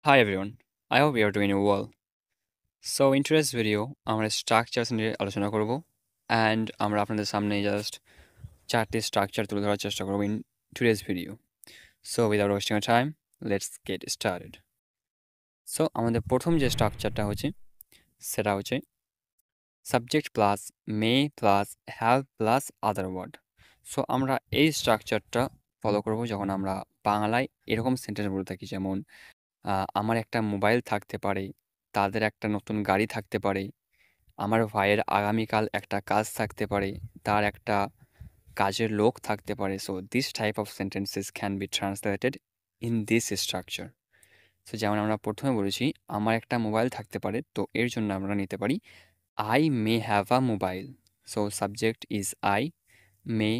Hi everyone, I hope you are doing well. So in today's video আমরা structures নিয়ে আলোচনা করব and আমরা আপনাদের সামনে জাস্ট চারটি স্ট্রাকচার তুলে ধরার চেষ্টা করব in today's video. So without wasting time let's get started. So আমাদের প্রথম যে স্ট্রাকচারটা হচ্ছে সেটা হচ্ছে subject plus may plus have plus other word. So আমরা এই স্ট্রাকচারটা ফলো করব যখন আমরা বাংলায় এরকম সেন্টেন্স বলে থাকি, যেমন আমার একটা মোবাইল থাকতে পারে, তাদের একটা নতুন গাড়ি থাকতে পারে, আমার ভাইয়ের আগামীকাল একটা কাজ থাকতে পারে, তার একটা কাজের লোক থাকতে পারে। So this type of sentences can be translated in this structure. So যেমন আমরা প্রথমে বলেছি আমার একটা মোবাইল থাকতে পারে, তো এর জন্য আমরা নিতে পারি I may have a mobile. So subject is I, may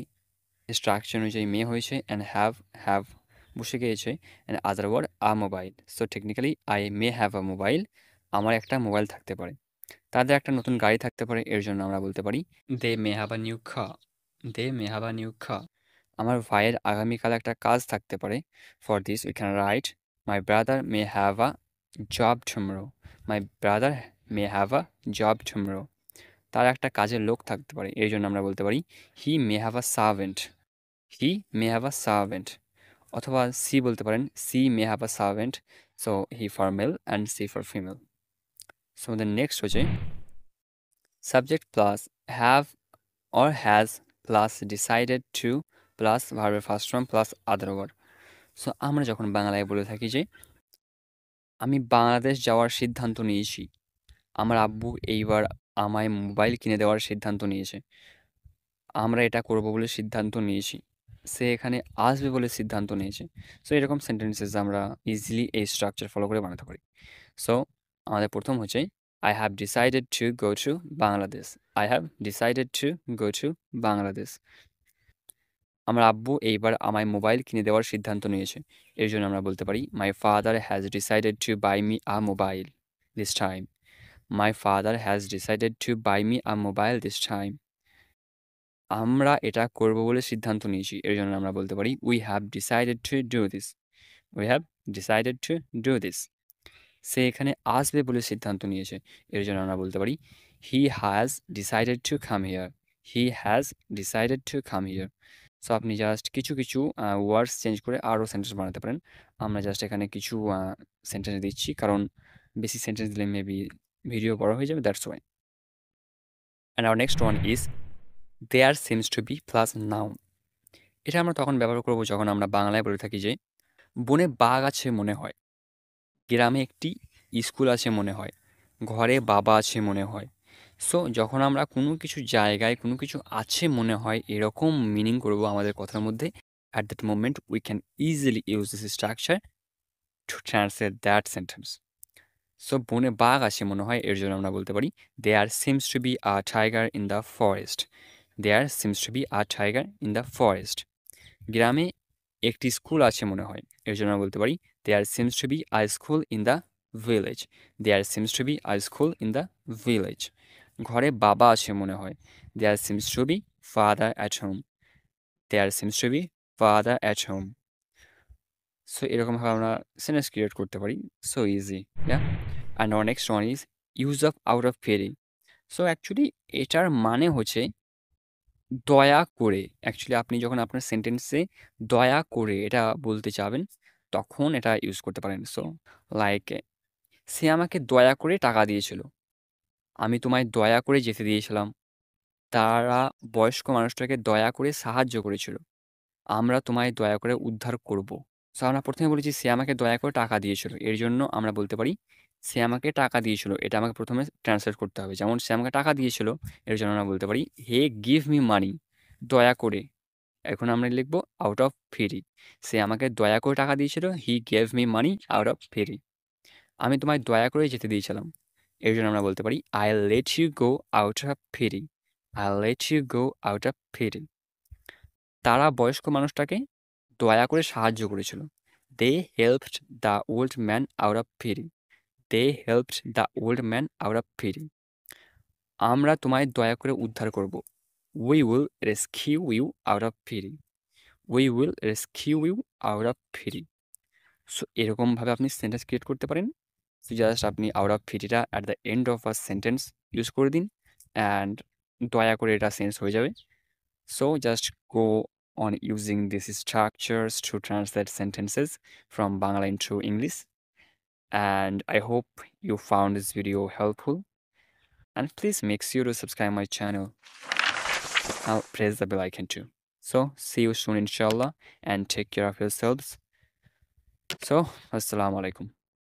structure অনুযায়ী মে হয়েছে, অ্যান্ড হ্যাভ বসে গিয়েছে, and other word a mobile. So technically I may have a mobile, আমার একটা মোবাইল থাকতে পারে, তাদের একটা নতুন গাড়ি থাকতে পারে, এর জন্য আমরা বলতে পারি they may have a new car. They may have a new car. আমার ভাইয়ের আগামীকাল একটা কাজ থাকতে পারে, for this we can write my brother may have a job tomorrow. My brother may have a job tomorrow. তার একটা কাজের লোক থাকতে পারে, এর জন্য আমরা বলতে পারি he may have a servant. He may have a servant. অথবা সি বলতে পারেন she may have a servant. So he for male and she for female. So আমাদের নেক্সট হচ্ছে subject plus have or has plus decided to plus ভার্বের first form plus other word. So আমরা যখন বাংলায় বলে থাকি যে আমি বাংলাদেশ যাওয়ার সিদ্ধান্ত নিয়েছি, আমার আব্বু এইবার আমায় মোবাইল কিনে দেওয়ার সিদ্ধান্ত নিয়েছে, আমরা এটা করব বলে সিদ্ধান্ত নিয়েছি, সে এখানে আসবে বলে সিদ্ধান্ত নিয়েছে। সো এরকম সেন্টেন্সেস আমরা ইজিলি এই স্ট্রাকচার ফলো করে বানাতে পারি। সো আমাদের প্রথম হচ্ছে I have decided to go to Bangladesh. I have decided to go to Bangladesh. আমার আব্বু এইবার আমায় মোবাইল কিনে দেওয়ার সিদ্ধান্ত নিয়েছে, এর জন্য আমরা বলতে পারি my father has decided to buy me a mobile this time. My father has decided to buy me a mobile this time. আমরা এটা করব বলে সিদ্ধান্ত নিয়েছি, এর জন্য আমরা বলতে পারি we have decided to do this. We have decided to do this. সে এখানে আসবে বলে সিদ্ধান্ত নিয়েছে, এর জন্য আমরা বলতে পারি he has decided to come here. He has decided to come here. So আপনি জাস্ট কিছু কিছু ওয়ার্ডস চেঞ্জ করে আরও সেন্টেন্স বানাতে পারেন। আমরা জাস্ট এখানে কিছু সেন্টেন্স দিচ্ছি, কারণ বেশি সেন্টেন্স দিলে মেবি ভিডিও বড় হয়ে যাবে, that's why. And our next one is there seems to be plus noun. এটা আমরা তখন ব্যবহার করব যখন আমরা বাংলায় বলে থাকি যে বনে বাঘ আছে মনে হয়, গ্রামে একটি স্কুল আছে মনে হয়, ঘরে বাবা আছে মনে হয়। সো যখন আমরা কোনো কিছু জায়গায় কোনো কিছু আছে মনে হয় এরকম মিনিং করব আমাদের কথার মধ্যে, at that moment we can easily use this structure to translate that sentence. So বনে বাঘ আছে মনে হয়, এর জন্য আমরা বলতে পারি there seems to be a tiger in the forest. There seems to be a tiger in the forest. গ্রামে একটি স্কুল আছে মনে হয়, এর জন্য আমরা বলতে পারি there seems to be a school in the village. There seems to be a school in the village. ঘরে বাবা আছে মনে হয়, there seems to be father at home. There seems to be father at home. So এরকমভাবে আমরা sentence create করতে পারি, so easy. Yeah, and our next one is use of out of pity. So actually এটার মানে হচ্ছে দয়া করে। Actually আপনি যখন আপনার সেন্টেন্সে দয়া করে এটা বলতে চাবেন, তখন এটা ইউজ করতে পারেন। সো লাইক সে আমাকে দয়া করে টাকা দিয়েছিল, আমি তোমায় দয়া করে যেতে দিয়েছিলাম, তারা বয়স্ক মানুষটাকে দয়া করে সাহায্য করেছিল, আমরা তোমায় দয়া করে উদ্ধার করব। সো আমরা প্রথমে বলেছি সে আমাকে দয়া করে টাকা দিয়েছিল, এর জন্য আমরা বলতে পারি সে আমাকে টাকা দিয়েছিল। এটা আমাকে প্রথমে ট্রান্সলেট করতে হবে, যেমন সে আমাকে টাকা দিয়েছিল, এর জন্য আমরা বলতে পারি হে গিভ মি মানি, দয়া করে। এখন আমরা লিখব আউট অফ ফেরি। সে আমাকে দয়া করে টাকা দিয়েছিল, he gave me money out of pity. আমি তোমায় দয়া করে যেতে দিয়েছিলাম, এর জন্য আমরা বলতে পারি I let you go out of pity. I let you go out of pity. তারা বয়স্ক মানুষটাকে দয়া করে সাহায্য করেছিল, they helped the old man out of pity. They helped the old man out of pity. আমরা তোমায় দয়া করে উদ্ধার করব, we will rescue you out of pity. We will rescue you out of pity. So এরকমভাবে আপনি sentence create করতে পারেন। সো জাস্ট আপনি আউট অফ ভিটিটা at the end of a sentence use করে দিন অ্যান্ড দয়া করে এটা চেঞ্জ হয়ে যাবে। So just go on using these structures to translate sentences from Bangla into English. And I hope you found this video helpful. And please make sure to subscribe my channel. I'll press the bell icon too. So see you soon inshallah and take care of yourselves. So assalamu alaikum.